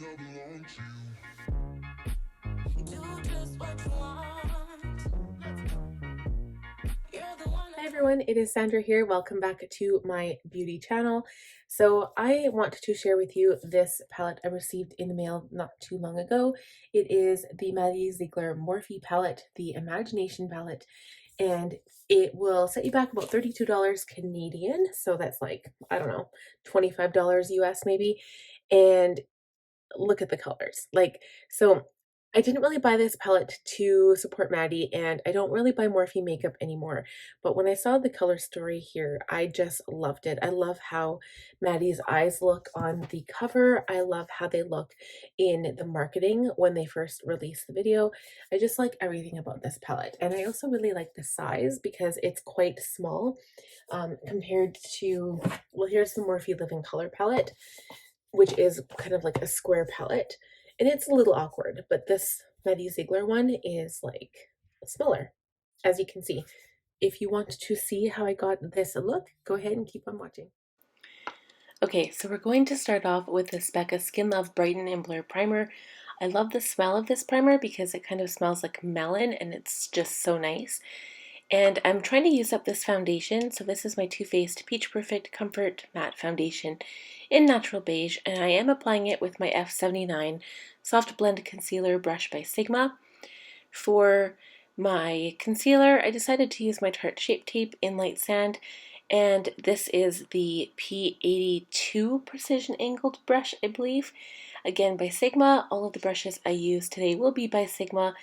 Hi everyone, it is Sandra here. Welcome back to my beauty channel. So I want to share with you this palette I received in the mail not too long ago. It is the Maddie Ziegler Morphe palette, the Imagination palette, and it will set you back about $32 Canadian. So that's like, I don't know, $25 US maybe. And look at the colors. So I didn't really buy this palette to support Maddie, and I don't really buy Morphe makeup anymore. But when I saw the color story here, I just loved it. I love how Maddie's eyes look on the cover. I love how they look in the marketing when they first released the video. I just like everything about this palette. And I also really like the size because it's quite small compared to, well, here's the Morphe Living Color palette, which is kind of like a square palette. And it's a little awkward, but this Maddie Ziegler one is like smaller, as you can see. If you want to see how I got this look, go ahead and keep on watching. Okay, so we're going to start off with this Becca Skin Love Brighten and Blur Primer. I love the smell of this primer because it kind of smells like melon and it's just so nice. And I'm trying to use up this foundation, so this is my Too Faced Peach Perfect Comfort Matte Foundation in Natural Beige, and I am applying it with my F79 Soft Blend Concealer brush by Sigma. For my concealer, I decided to use my Tarte Shape Tape in Light Sand, and this is the P82 Precision Angled brush, I believe. Again, by Sigma. All of the brushes I use today will be by Sigma,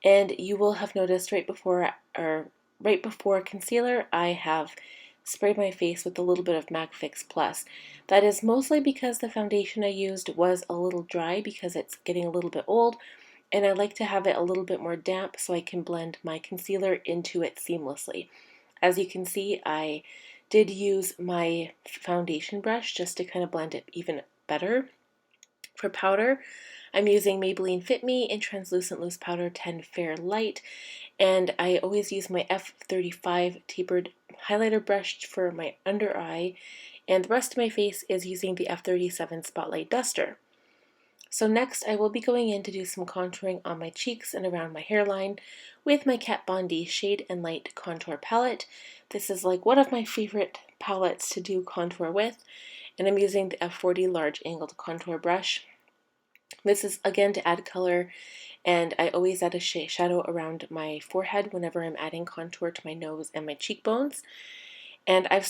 and you will have noticed right before concealer, I have sprayed my face with a little bit of MAC Fix Plus. That is mostly because the foundation I used was a little dry because it's getting a little bit old, and I like to have it a little bit more damp so I can blend my concealer into it seamlessly. As you can see, I did use my foundation brush just to kind of blend it even better. For powder, I'm using Maybelline Fit Me in Translucent Loose Powder 10 Fair Light, and I always use my F35 tapered highlighter brush for my under eye, and the rest of my face is using the F37 Spotlight Duster. So next I will be going in to do some contouring on my cheeks and around my hairline with my Kat Von D Shade and Light Contour Palette. This is like one of my favorite palettes to do contour with, and I'm using the F40 Large Angled Contour Brush. This is again to add color, and I always add a shadow around my forehead whenever I'm adding contour to my nose and my cheekbones. And I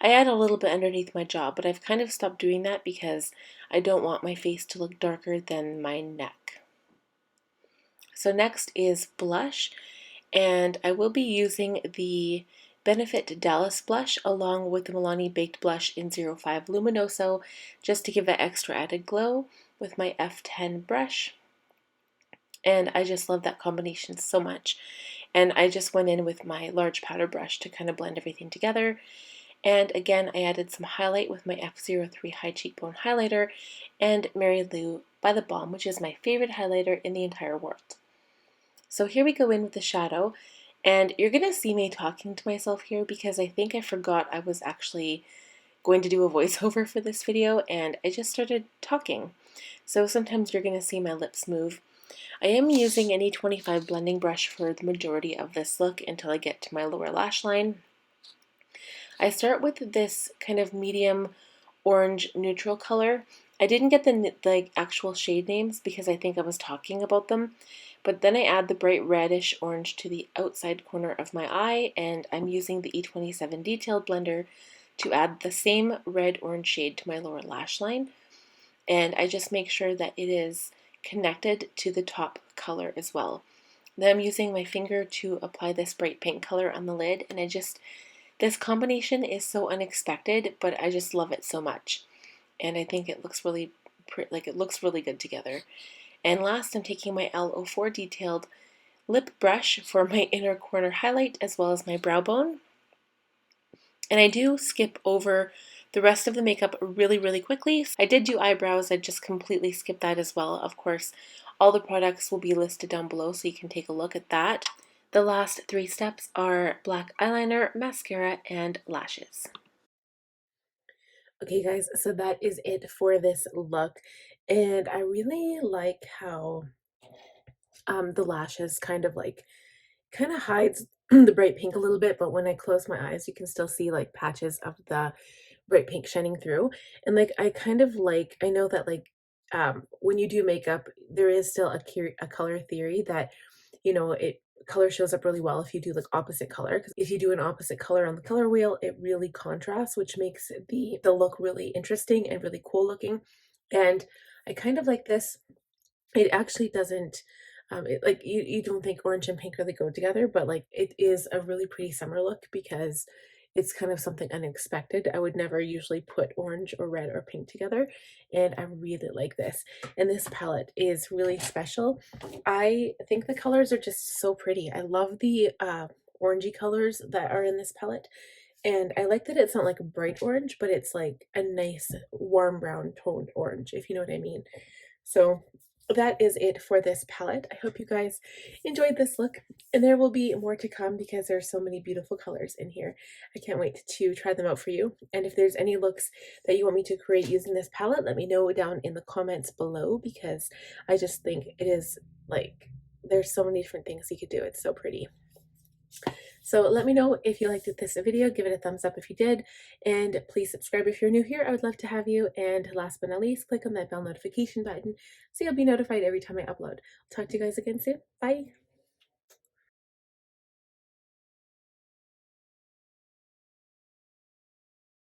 add a little bit underneath my jaw, but I've kind of stopped doing that because I don't want my face to look darker than my neck. So next is blush, and I will be using the Benefit Dallas blush along with the Milani Baked Blush in 05 Luminoso just to give that extra added glow with my F10 brush. And I just love that combination so much. And I just went in with my large powder brush to kind of blend everything together. And again, I added some highlight with my F03 High Cheekbone Highlighter and Mary Lou by The Balm, which is my favorite highlighter in the entire world. So here we go in with the shadow, and you're going to see me talking to myself here because I think I forgot I was actually going to do a voiceover for this video, and I just started talking. So sometimes you're going to see my lips move. I am using an E25 blending brush for the majority of this look until I get to my lower lash line. I start with this kind of medium orange neutral color. I didn't get the actual shade names because I think I was talking about them, but then I add the bright reddish orange to the outside corner of my eye, and I'm using the E27 Detailed Blender to add the same red-orange shade to my lower lash line, and I just make sure that it is connected to the top color as well. Then I'm using my finger to apply this bright pink color on the lid, and this combination is so unexpected, but I just love it so much. And I think it looks really good together. And last, I'm taking my L04 Detailed Lip Brush for my inner corner highlight as well as my brow bone. And I do skip over the rest of the makeup really, really quickly. I did do eyebrows, I just completely skipped that as well. Of course, all the products will be listed down below so you can take a look at that. The last three steps are black eyeliner, mascara, and lashes. Okay guys, so that is it for this look. And I really like how the lashes kind of hides the bright pink a little bit, but when I close my eyes, you can still see like patches of the bright pink shining through. And like I kind of like I know that like when you do makeup, there is still a color theory that it color shows up really well if you do like opposite color, because if you do an opposite color on the color wheel, it really contrasts, which makes the look really interesting and really cool looking. And I kind of like this. It actually doesn't, like you don't think orange and pink really go together, but like it is a really pretty summer look because it's kind of something unexpected. I would never usually put orange or red or pink together, and I really like this. And this palette is really special. I think the colors are just so pretty. I love the orangey colors that are in this palette. And I like that it's not like a bright orange, but it's like a nice warm brown toned orange, if you know what I mean. So that is it for this palette. I hope you guys enjoyed this look, and there will be more to come because there's so many beautiful colors in here. I can't wait to try them out for you. And if there's any looks that you want me to create using this palette, let me know down in the comments below, because I just think it is like there's so many different things you could do. It's so pretty. So let me know if you liked this video. Give it a thumbs up if you did, and please subscribe if you're new here. I would love to have you. And last but not least, click on that bell notification button so you'll be notified every time I upload. Talk to you guys again soon. Bye.